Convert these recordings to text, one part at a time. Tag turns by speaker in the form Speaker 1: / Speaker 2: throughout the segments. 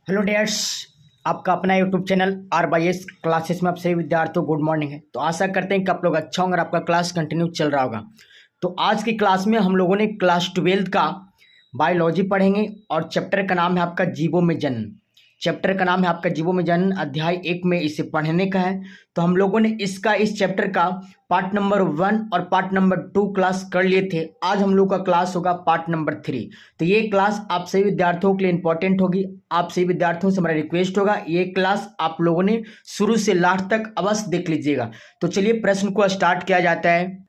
Speaker 1: Hello dears. आपका अपना YouTube channel R/S classes में आप सभी विद्यार्थियों गुड मॉर्निंग है। तो आशा करते हैं कि आप लोग अच्छा होंगे और आपका क्लास कंटिन्यू चल रहा होगा। तो आज की क्लास में हम लोगों ने क्लास 12 का बायोलॉजी पढ़ेंगे और चैप्टर का नाम है आपका जीवों में जन्म। चैप्टर का नाम है आपका जीवों में जन्म, अध्याय 1 में इसे पढ़ने का है। तो हम लोगों ने इस चैप्टर का पार्ट नंबर 1 और पार्ट नंबर 2 क्लास कर लिए थे। आज हम लोग का क्लास होगा पार्ट नंबर 3। तो ये क्लास आप सभी विद्यार्थियों के लिए इंपॉर्टेंट होगी। आप सभी विद्यार्थियों से हमारा रिक्वेस्ट होगा, ये क्लास आप लोगों ने शुरू से लास्ट तक अवश्य देख लीजिएगा। तो चलिए प्रश्न को स्टार्ट किया जाता है।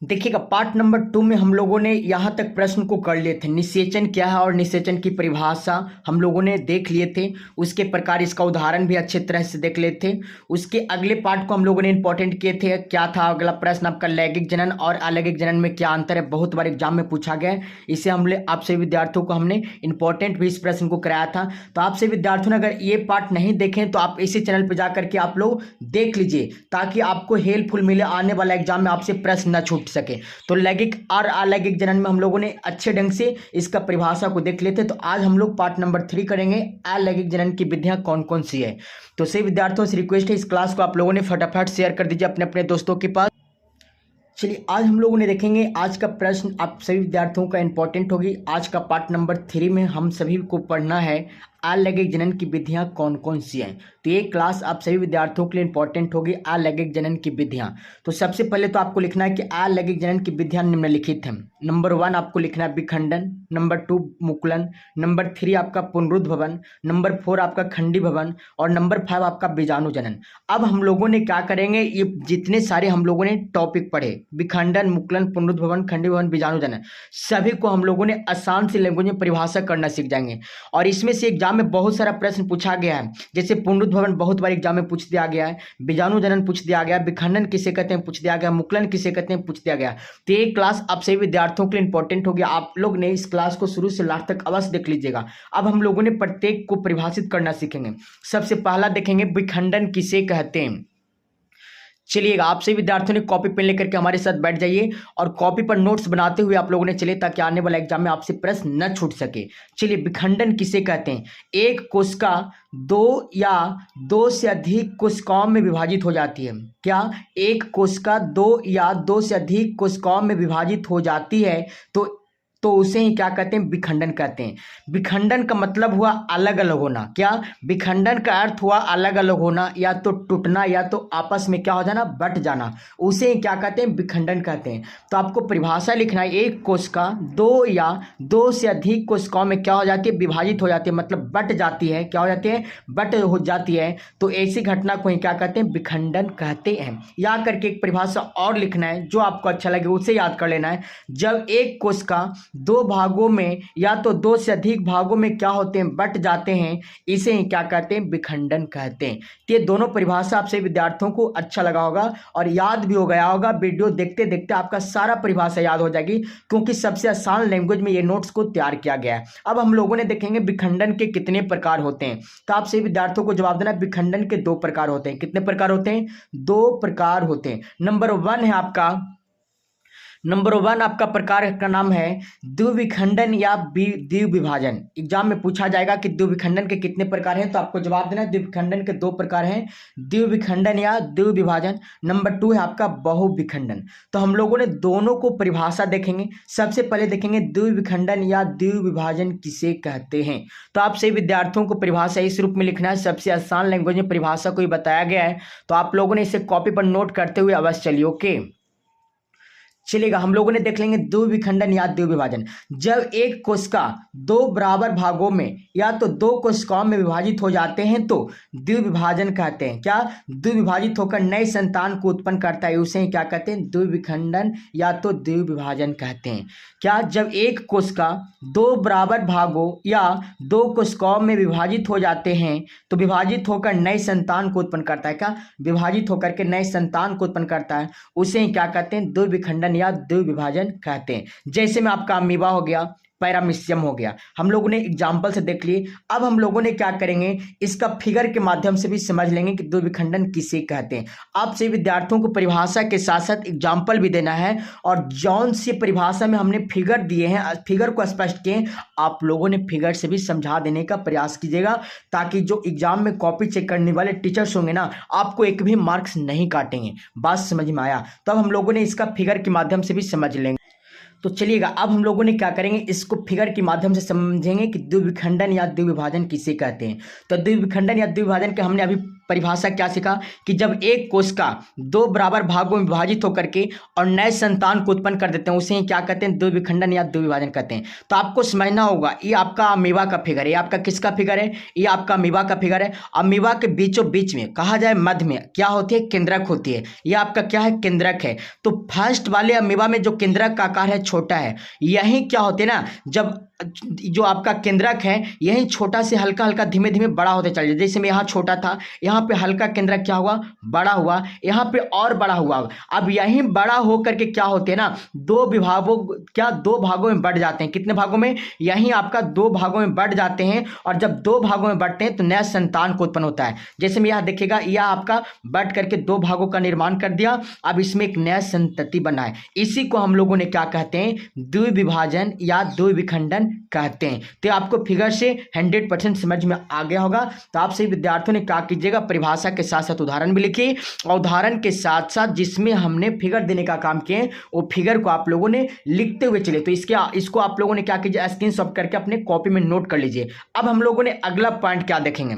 Speaker 1: देखिएगा, पार्ट नंबर 2 में हम लोगों ने यहाँ तक प्रश्न को कर लिए थे। निषेचन क्या है और निषेचन की परिभाषा हम लोगों ने देख लिए थे। उसके प्रकार इसका उदाहरण भी अच्छे तरह से देख लिए थे। उसके अगले पार्ट को हम लोगों ने इंपॉर्टेंट किए थे। क्या था अगला प्रश्न आपका? लैंगिक जनन और अलैंगिक जनन में क्या अंतर है? बहुत बार एग्जाम में पूछा गया है। इसे आप सभी विद्यार्थियों को हमने इंपॉर्टेंट भी इस प्रश्न को कराया था। तो आप सभी विद्यार्थियों ने अगर ये पार्ट नहीं देखें तो आप इसी चैनल पर जाकर के आप लोग देख लीजिए, ताकि आपको हेल्पफुल मिले, आने वाला एग्जाम में आपसे प्रश्न न छूट सके। तो लैंगिक और अलैंगिक जनन में हम लोगों ने अच्छे ढंग से इसका परिभाषा को देख लेते। तो आज हम लोग पार्ट नंबर 3 करेंगे, अलैंगिक जनन की विधियां कौन कौन सी है। तो सभी विद्यार्थियों से रिक्वेस्ट है, इस क्लास को आप लोगों ने फटाफट शेयर कर दीजिए अपने अपने दोस्तों के पास। चलिए आज हम लोगों ने देखेंगे आज का प्रश्न आप सभी विद्यार्थियों का इंपॉर्टेंट होगी। आज का पार्ट नंबर 3 में हम सभी को पढ़ना है अलैंगिक जनन की विधियां कौन कौन सी हैं। तो ये क्लास आप सभी विद्यार्थियों के लिए इंपॉर्टेंट होगी, अलैंगिक जनन की विधियां। तो सबसे पहले तो आपको लिखना है कि अलैंगिक जनन की विधियां निम्नलिखित हैं। नंबर 1 आपको लिखना है विखंडन, नंबर 2 मुकुलन, नंबर 3 आपका पुनरुद्भवन, नंबर 4 आपका खंडीभवन और नंबर 5 आपका बीजाणु जनन। अब हम लोगों ने क्या करेंगे, ये जितने सारे हम लोगों ने टॉपिक पढ़े, विखंडन, मुकुलन, पुनरुद्भवन, खंडीभवन, बीजाणु जनन, सभी को हम लोगों ने आसान सी लैंग्वेज में परिभाषा करना सीख जाएंगे। और इसमें से एग्जाम में बहुत सारा प्रश्न पूछा गया है। जैसे पुनरुद्भवन बहुत बार एग्जाम में पूछ दिया गया है, बीजाणु जनन पूछ दिया गया, विखंडन किसे कहते हैं पूछ दिया गया, मुकुलन किसे कहते हैं पूछ दिया गया। तो ये क्लास आप सभी विद्यार्थियों के लिए इंपॉर्टेंट होगी। आप लोग ने इस क्लास को शुरू से लास्ट तक अवश्य देख लीजिएगा। अब हम लोगों ने प्रत्येक को परिभाषित करना सीखेंगे। सबसे पहला देखेंगे विखंडन किसे कहते हैं। चलिएगा, आप सभी विद्यार्थियों ने कॉपी पेन लेकर के हमारे साथ बैठ जाइए और कॉपी पर नोट्स बनाते हुए आप लोगों ने चलिए, ताकि आने वाला एग्जाम में आपसे प्रश्न न छूट सके। चलिए, विखंडन किसे कहते हैं? एक कोशिका दो या दो से अधिक कोशिकाओं में विभाजित हो जाती है। क्या? एक कोशिका दो या दो से अधिक कोशिकाओं में विभाजित हो जाती है तो उसे ही क्या कहते हैं? विखंडन कहते हैं। विखंडन का मतलब हुआ अलग अलग होना। क्या? विखंडन का अर्थ हुआ अलग अलग होना, या तो टूटना या तो आपस में क्या हो जाना, बट जाना। उसे ही क्या कहते हैं? विखंडन कहते हैं। तो आपको परिभाषा लिखना है, एक कोशिका दो या दो से अधिक कोशिकाओं में क्या हो जाती है? विभाजित हो जाती है, मतलब बट जाती है। क्या हो जाती है? बट हो जाती है। तो ऐसी घटना को ही क्या कहते हैं? विखंडन कहते हैं। याद करके एक परिभाषा और लिखना है, जो आपको अच्छा लगे उसे याद कर लेना है। जब एक कोशिका दो भागों में या तो दो से अधिक भागों में क्या होते हैं? बट जाते हैं, इसे ही क्या कहते हैं? विखंडन कहते हैं। तो ये दोनों परिभाषा आपसे विद्यार्थियों को अच्छा लगा होगा और याद भी हो गया होगा। वीडियो देखते देखते आपका सारा परिभाषा याद हो जाएगी, क्योंकि सबसे आसान लैंग्वेज में ये नोट्स को तैयार किया गया है। अब हम लोगों ने देखेंगे विखंडन के कितने प्रकार होते हैं। तो आप सभी विद्यार्थियों को जवाब देना, विखंडन के 2 प्रकार होते हैं। कितने प्रकार होते हैं? 2 प्रकार होते हैं। नंबर 1 आपका प्रकार का नाम है द्विविखंडन या द्विविभाजन। एग्जाम में पूछा जाएगा कि द्विविखंडन के कितने प्रकार हैं, तो आपको जवाब देना द्विविखंडन के 2 प्रकार हैं, द्विविखंडन या द्विविभाजन। नंबर 2 है आपका बहुविखंडन। तो हम लोगों ने दोनों को परिभाषा देखेंगे। सबसे पहले देखेंगे द्विविखंडन या द्विविभाजन किसे कहते हैं। तो आप सभी विद्यार्थियों को परिभाषा इस रूप में लिखना है। सबसे आसान लैंग्वेज में परिभाषा को ही बताया गया है, तो आप लोगों ने इसे कॉपी पर नोट करते हुए अवश्य चलिए। ओके, चलेगा, हम लोगों ने देख लेंगे द्विविखंडन या द्विविभाजन। जब एक कोशिका 2 बराबर भागों में या तो 2 कोशिकाओं में विभाजित हो जाते हैं तो द्विविभाजन कहते हैं। क्या? द्विविभाजित होकर नए संतान को उत्पन्न करता है, उसे क्या कहते हैं? द्विविखंडन या तो द्विविभाजन कहते हैं। क्या? जब एक कोशिका 2 बराबर भागों या 2 कोशिकाओं में विभाजित हो जाते हैं तो विभाजित होकर नए संतान को उत्पन्न करता है। क्या? विभाजित होकर के नए संतान को उत्पन्न करता है, उसे क्या कहते हैं? द्विविखंडन या द्विविभाजन कहते हैं। जैसे में आपका अमीबा हो गया, पैरामीशियम हो गया। हम लोगों ने एग्जाम्पल से देख लिए। अब हम लोगों ने क्या करेंगे, इसका फिगर के माध्यम से भी समझ लेंगे कि द्विविखंडन किसे कहते हैं। आपसे विद्यार्थियों को परिभाषा के साथ साथ एग्जाम्पल भी देना है, और जौन सी परिभाषा में हमने फिगर दिए हैं, फिगर को स्पष्ट किए, आप लोगों ने फिगर से भी समझा देने का प्रयास कीजिएगा, ताकि जो एग्जाम में कॉपी चेक करने वाले टीचर्स होंगे ना, आपको एक भी मार्क्स नहीं काटेंगे। बात समझ में आया? तब हम लोगों ने इसका फिगर के माध्यम से भी समझ लेंगे। तो चलिएगा, अब हम लोगों ने क्या करेंगे, इसको फिगर के माध्यम से समझेंगे कि द्विविखंडन या द्विविभाजन किसे कहते हैं। तो द्विविखंडन या द्विविभाजन के हमने अभी परिभाषा क्या सीखा कि जब एक कोशिका दो बराबर भागों में विभाजित होकर के और नए संतान को उत्पन्न कर देते हैं, उसे क्या कहते हैं, द्विविखंडन या द्विविभाजन कहते हैं। तो आपको समझना होगा, ये आपका अमीबा का फिगर है, ये आपका किसका फिगर है, ये आपका अमीबा का फिगर है। अमीबा के बीचों बीच में कहा जाए मध्य में क्या होती है, केंद्रक होती है। ये आपका क्या है, केंद्रक है। तो फर्स्ट वाले अमीबा में जो केंद्रक का आकार है छोटा है, यही क्या होते हैं ना, जब जो आपका केंद्रक है यही छोटा से हल्का हल्का धीमे धीमे बड़ा होते चल जाए। जैसे में यहाँ छोटा था, यहाँ पे हल्का केंद्रक क्या हुआ, बड़ा हुआ, यहाँ पे और बड़ा हुआ। अब यही बड़ा होकर के क्या होते हैं ना, दो भागों में बढ़ जाते हैं। कितने भागों में, यही आपका दो भागों में बढ़ जाते हैं। और जब दो भागों में बढ़ते हैं तो नया संतान को उत्पन्न होता है। जैसे में यहाँ देखिएगा, यह आपका बढ़ करके दो भागों का निर्माण कर दिया, अब इसमें एक नया संतति बना है। इसी को हम लोगों ने क्या कहते हैं, द्विविभाजन या द्विविखंडन कहते हैं। तो आपको फिगर से 100% समझ में आ गया होगा। तो आप सभी विद्यार्थियों ने क्या कीजिएगा, परिभाषा के साथ साथ उदाहरण भी लिखिए, और उदाहरण के साथ साथ जिसमें हमने फिगर देने का काम किए वो फिगर को आप लोगों ने लिखते हुए चले। तो इसको आप लोगों ने क्या कीजिए, स्क्रीनशॉट करके अपने कॉपी में नोट कर लीजिए। अब हम लोगों ने अगला पॉइंट क्या देखेंगे,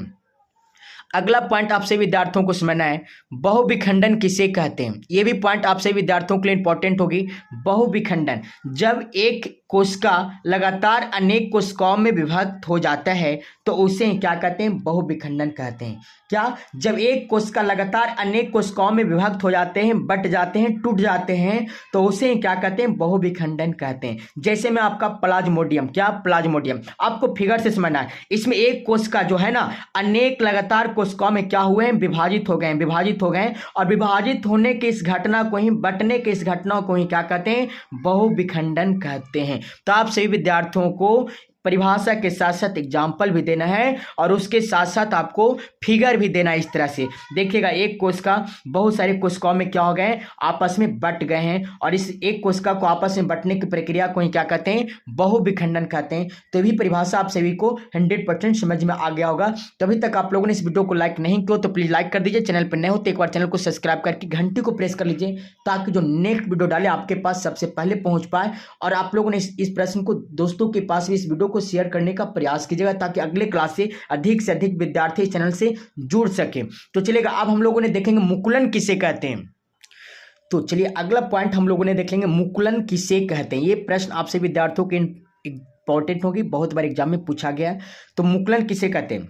Speaker 1: अगला पॉइंट आपसे विद्यार्थियों को समझना है, बहुविखंडन किसे कहते हैं। ये भी पॉइंट आपसे विद्यार्थियों के लिए इंपॉर्टेंट होगी। बहुविखंडन, जब एक कोशिका लगातार अनेक कोशिकाओं में विभक्त हो जाता है तो उसे क्या कहते हैं, बहुविखंडन कहते हैं। क्या, जब एक कोशिका लगातार अनेक कोशिकाओं में विभक्त हो जाते हैं, बट जाते हैं, टूट जाते हैं, तो उसे क्या कहते हैं, बहुविखंडन कहते हैं। जैसे में आपका प्लाज्मोडियम, क्या, प्लाज्मोडियम, आपको फिगर से समझना है। इसमें एक कोशिका जो है ना, अनेक लगातार कोशिकाओं में क्या हुए हैं, विभाजित हो गए, और विभाजित होने की इस घटना को ही, बटने की इस घटना को ही क्या कहते हैं, बहुविखंडन कहते हैं। तो आप सभी विद्यार्थियों को परिभाषा के साथ साथ एग्जाम्पल भी देना है, और उसके साथ साथ आपको फिगर भी देना है। इस तरह से देखिएगा, एक कोशिका बहुत सारे कोशिकाओं में क्या हो गए, आपस में बट गए हैं, और इस एक कोशिका को आपस में बटने की प्रक्रिया को ही क्या कहते हैं, बहुविखंडन कहते हैं। तो भी परिभाषा आप सभी को 100% समझ में आ गया होगा। तभी तक आप लोगों ने इस वीडियो को लाइक नहीं किया तो प्लीज लाइक कर दीजिए। चैनल पर नए हो तो एक बार चैनल को सब्सक्राइब करके घंटी को प्रेस कर लीजिए, ताकि जो नेक्स्ट वीडियो डाले आपके पास सबसे पहले पहुंच पाए। और आप लोगों ने इस प्रश्न को दोस्तों के पास भी इस वीडियो को शेयर करने का प्रयास कीजिएगा, ताकि अगले क्लास से अधिक विद्यार्थी इस चैनल से जुड़ सके। तो चलिएगा, अब हम लोगों ने देखेंगे मुकुलन किसे कहते हैं। तो चलिए अगला पॉइंट हम लोगों ने देखेंगे, मुकुलन किसे कहते हैं। ये प्रश्न आपसे विद्यार्थियों के इंपॉर्टेंट होगी, बहुत बार एग्जाम में पूछा गया है। तो मुकुलन किसे कहते हैं,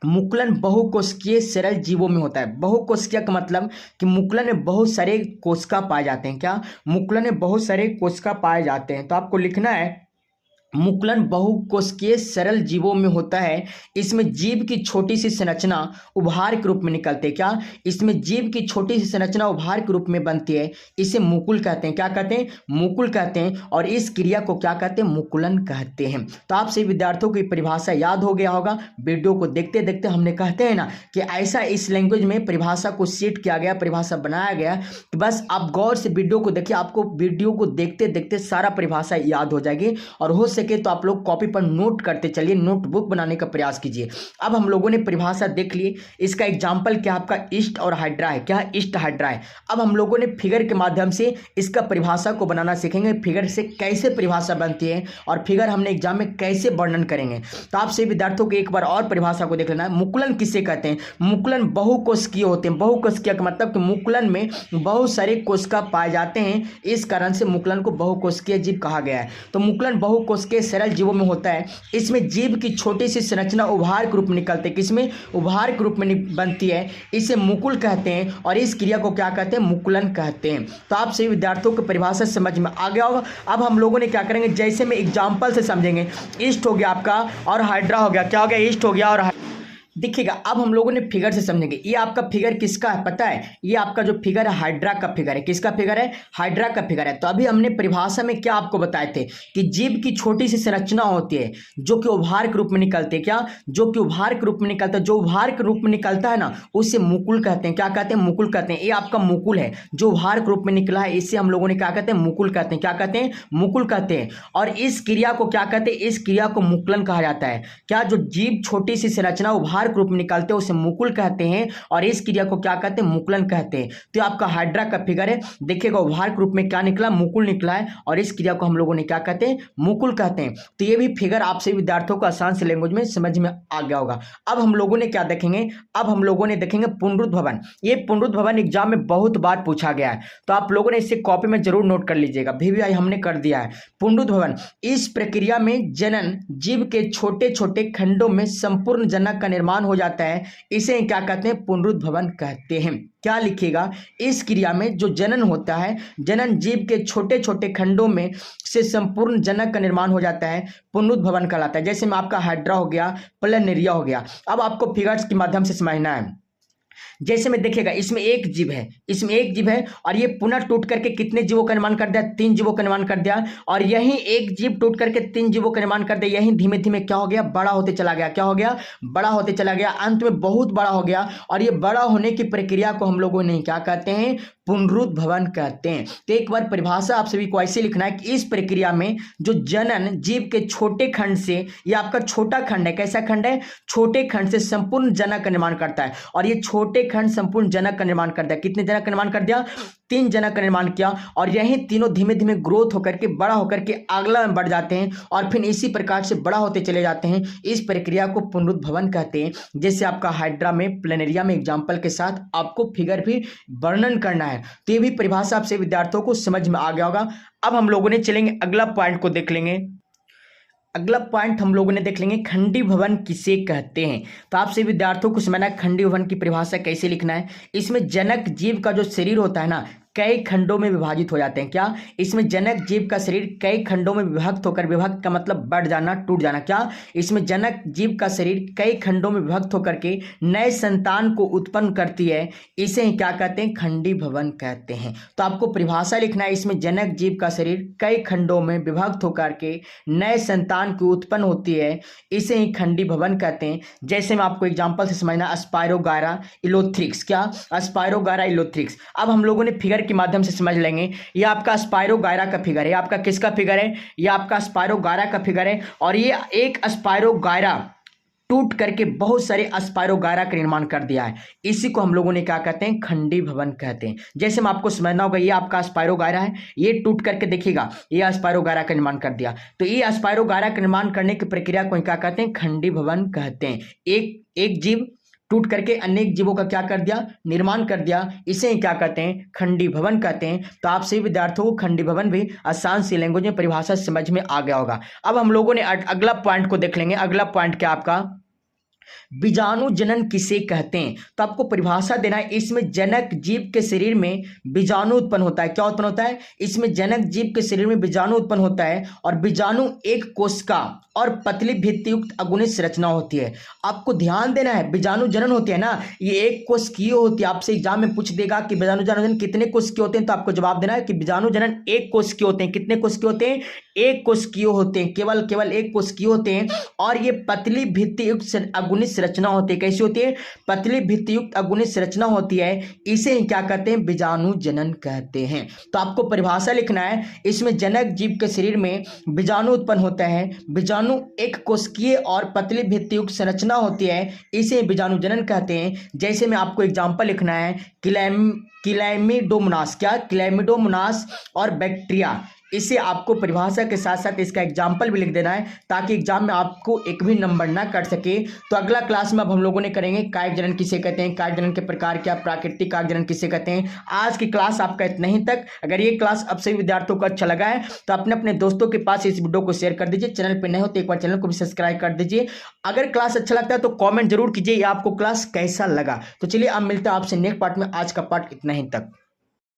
Speaker 1: मुकुलन बहुकोशिकीय सरल जीवों में होता है। बहुकोशिकीय का मतलब कि मुकुलन में बहुत सारे कोशिका पाए जाते हैं। क्या, मुकुलन में बहुत सारे कोशिका पाए जाते हैं। तो आपको लिखना है, मुकुलन बहुकोशिकीय सरल जीवों में होता है। इसमें जीव की छोटी सी संरचना उभार के रूप में निकलती है। क्या, इसमें जीव की छोटी सी संरचना उभार के रूप में बनती है। इसे मुकुल कहते हैं। क्या कहते हैं, मुकुल कहते हैं। और इस क्रिया को क्या कहते हैं, मुकुलन कहते हैं। तो आप सभी विद्यार्थियों की परिभाषा याद हो गया होगा। वीडियो को देखते देखते हमने कहते हैं ना कि ऐसा इस लैंग्वेज में परिभाषा को सेट किया गया, परिभाषा बनाया गया। तो बस आप गौर से वीडियो को देखिए, आपको वीडियो को देखते देखते सारा परिभाषा याद हो जाएगी। और हो सके तो आप लोग कॉपी पर नोट करते चलिए, नोटबुक बनाने का प्रयास कीजिए। अब हम लोगों ने परिभाषा देख ली, इसका एग्जाम्पल क्या आपका ईस्ट और हाइड्रा है। क्या, ईस्ट हाइड्रा है। अब हम लोगों ने फिगर के माध्यम से इसका परिभाषा को बनाना सीखेंगे, फिगर से कैसे परिभाषा बनती है और फिगर हमने एग्जाम में कैसे वर्णन करेंगे। तो आप सभी विद्यार्थियों को एक बार और परिभाषा को देख लेना है। मुकुलन किसे कहते हैं, मुकुलन बहुकोशिकीय होते हैं। बहुकोशिकीय का मतलब कि मुकुलन में बहुत सारे कोशिका पाए जाते हैं, इस कारण से मुकुलन को बहुकोशिकीय जीव कहा गया है। तो मुकुलन बहुकोशिकीय सरल जीवों में होता है। इसमें जीव की छोटी सी संरचना उभार के रूप में निकलते हैं। किसमें, उभार के रूप में बनती है। इसे मुकुल कहते हैं, और इस क्रिया को क्या कहते हैं, मुकुलन कहते हैं। तो आप सभी विद्यार्थियों को परिभाषा समझ में आ गया होगा। अब हम लोगों ने क्या करेंगे, जैसे में एग्जाम्पल से समझेंगे। ईस्ट हो गया आपका और हाइड्रा हो गया। क्या हो गया, ईस्ट हो गया और देखिएगा अब हम लोगों ने फिगर से समझेंगे। ये आपका फिगर किसका है पता है? ये आपका जो फिगर है हाइड्रा का फिगर है। किसका फिगर है? हाइड्रा का फिगर है। तो अभी हमने परिभाषा में क्या आपको बताए थे कि जीव की छोटी सी संरचना होती है जो कि उभार के रूप में निकलती है। क्या? जो कि उभार के रूप में निकलता है। जो उभार के रूप में निकलता है ना उसे मुकुल कहते हैं। क्या कहते हैं? मुकुल कहते हैं। ये आपका मुकुल है जो उभार के रूप में निकला है, इसे हम लोगों ने क्या कहते हैं? मुकुल कहते हैं। क्या कहते हैं? मुकुल कहते हैं। और इस क्रिया को क्या कहते हैं? इस क्रिया को मुकुलन कहा जाता है। क्या? जो जीव छोटी सी संरचना उभार के रूप में निकालते हैं उसे मुकुल कहते हैं और इस क्रिया को क्या कहते हैं? मुकुलन कहते हैं। तो आपका हाइड्रा का फिगर है, देखिएगा उभार के रूप में क्या निकला? मुकुल निकला है और इस क्रिया को हम लोगों ने क्या कहते हैं? मुकुल कहते हैं। तो ये भी फिगर आप सभी विद्यार्थियों को आसान से लैंग्वेज में समझ में आ गया होगा। अब हम लोगों ने क्या देखेंगे? अब हम लोगों ने देखेंगे पुनरुद्भवन। ये पुनरुद्भवन एग्जाम में बहुत बार पूछा गया है, तो आप लोगों ने इसे कॉपी में जरूर नोट कर लीजिएगा। VVI हमने कर दिया है। पुनरुद्भवन इस प्रक्रिया में जनन जीव के छोटे छोटे खंडों में संपूर्ण जनक का निर्माण हो जाता है, इसे क्या कहते हैं? पुनरुद्भवन कहते हैं। क्या लिखिएगा? इस क्रिया में जो जनन होता है, जनन जीव के छोटे छोटे खंडों में से संपूर्ण जनक का निर्माण हो जाता है, पुनरुद्भवन कहलाता है। जैसे में आपका हाइड्रा हो गया, प्लनेरिया हो गया। अब आपको फिगर्स के माध्यम से समझना है। जैसे में देखिएगा इसमें एक जीव है, इसमें एक जीव है और ये पुनः टूट करके कितने जीवों का निर्माण कर दिया? 3 जीवों का निर्माण कर दिया। और यही एक जीव टूट करके 3 जीवों का निर्माण कर दिया। यही धीमे धीमे क्या हो गया? बड़ा होते चला गया। क्या हो गया? बड़ा होते चला गया। अंत में बहुत बड़ा हो गया और ये बड़ा होने की प्रक्रिया को हम लोगों ने क्या कहते हैं? पुनरुद्भवन कहते हैं। तो एक बार परिभाषा आप सभी को ऐसे लिखना है कि इस प्रक्रिया में जो जनन जीव के छोटे खंड से, ये आपका छोटा खंड है। कैसा खंड है? छोटे खंड से संपूर्ण जनक का निर्माण करता है और ये छोटे खंड संपूर्ण जनक का निर्माण कर दिया। कितने जनक का निर्माण कर दिया? 3 जनक का निर्माण किया और यही तीनों धीमे धीमे ग्रोथ होकर के बड़ा होकर के अगला में बढ़ जाते हैं और फिर इसी प्रकार से बड़ा होते चले जाते हैं। इस प्रक्रिया को पुनरुद्भवन कहते हैं। जैसे आपका हाइड्रा में, प्लनेरिया में एग्जाम्पल के साथ आपको फिगर भी वर्णन करना है। तो ये भी परिभाषा आपसे विद्यार्थियों को समझ में आ गया होगा। अब हम लोगों ने चलेंगे अगला पॉइंट को देख लेंगे। अगला पॉइंट हम लोगों ने देख लेंगे खंडी भवन किसे कहते हैं। तो आपसे विद्यार्थियों को समझना है खंडी भवन की परिभाषा कैसे लिखना है। इसमें जनक जीव का जो शरीर होता है ना कई खंडों में विभाजित हो जाते हैं। क्या? इसमें जनक जीव का शरीर कई खंडों में विभक्त होकर, विभक्त का मतलब बढ़ जाना, टूट जाना। क्या? इसमें जनक जीव का शरीर कई खंडों में विभक्त होकर के नए संतान को उत्पन्न करती है, इसे ही क्या कहते हैं? खंडी भवन कहते हैं। तो आपको परिभाषा लिखना है। इसमें जनक जीव का शरीर कई खंडों में विभक्त होकर के नए संतान की उत्पन्न होती है, इसे ही खंडी भवन कहते हैं। जैसे मैं आपको एग्जाम्पल से समझना, स्पायरोगायरा इलोथ्रिक्स। क्या? स्पायरोगायरा इलोथ्रिक्स। अब हम लोगों ने फिगर के माध्यम से समझ लेंगे। ये आपका स्पायरोगायरा का फिगर है। आपका किसका फिगर है? ये आपका स्पायरोगायरा का फिगर है और ये एक स्पायरोगायरा टूट करके बहुत सारे स्पायरोगायरा का निर्माण कर दिया है। इसी को हम लोगों ने क्या कहते हैं? खंडी भवन कहते हैं। जैसे मैं आपको समझना होगा, ये आपका स्पायरोगायरा है, ये टूट करके देखिएगा ये स्पायरोगायरा का निर्माण कर दिया। तो ये स्पायरोगायरा का निर्माण करने की प्रक्रिया को क्या कहते हैं? खंडी भवन कहते हैं। एक जीव टूट करके अनेक जीवों का क्या कर दिया? निर्माण कर दिया, इसे क्या कहते हैं? खंडी भवन कहते हैं। तो आप सभी विद्यार्थियों को खंडी भवन भी आसान सी लैंग्वेज में परिभाषा समझ में आ गया होगा। अब हम लोगों ने अगला पॉइंट को देख लेंगे। अगला पॉइंट क्या आपका? बीजाणु जनन किसे कहते हैं। तो आपको परिभाषा देना है। इसमें जनक जीव के शरीर में बीजाणु उत्पन्न होता है। क्या उत्पन्न होता है? इसमें जनक जीव के शरीर में बीजाणु उत्पन्न होता है और बीजाणु एक कोशिका और पतली भित्ति युक्त अगुनित रचना होती है। आपको ध्यान देना है, बीजाणु जनन होती है ना, ये एक कोशिकीय होती है। आपसे एग्जाम में पूछ देगा कि बीजाणु जनन कितने कोशिकीय होते हैं, तो आपको जवाब देना है कि बीजाणु जनन एक कोशिकीय होते हैं। कितने कोशिकीय होते हैं? एक कोशिकीय होते हैं। केवल एक कोशिकीय होते हैं और ये पतली भित्ति युक्त अगुनित रचना होती है। कैसी होती है? पतली भित्ति युक्त अगुनित रचना होती है, इसे ही क्या कहते हैं? बीजाणु जनन कहते हैं। तो आपको परिभाषा लिखना है। इसमें जनक जीव के शरीर में बीजाणु उत्पन्न होता है। बीजाणु एक कोशिकीय और पतली भित्ति युक्त संरचना होती है, इसे बीजाणु जनन कहते हैं। जैसे में आपको एग्जाम्पल लिखना है, क्लैमिडोमोनास। क्या? क्लैमिडोमोनास और बैक्टीरिया। इसे आपको परिभाषा के साथ साथ इसका एग्जाम्पल भी लिख देना है ताकि एग्जाम में आपको एक भी नंबर ना कट सके। तो अगला क्लास में अब हम लोगों ने करेंगे कायिक जनन किसे कहते हैं, कायिक जनन के प्रकार क्या, प्राकृतिक कायिक जनन किसे कहते हैं। आज की क्लास आपका इतना ही तक। अगर ये क्लास अब सभी विद्यार्थियों को अच्छा लगा है तो अपने दोस्तों के पास इस वीडियो को शेयर कर दीजिए। चैनल पर नए हो तो एक बार चैनल को भी सब्सक्राइब कर दीजिए। अगर क्लास अच्छा लगता है तो कॉमेंट जरूर कीजिए आपको क्लास कैसा लगा। तो चलिए अब मिलते हैं आपसे नेक्स्ट पार्ट में। आज का पार्ट इतना ही तक।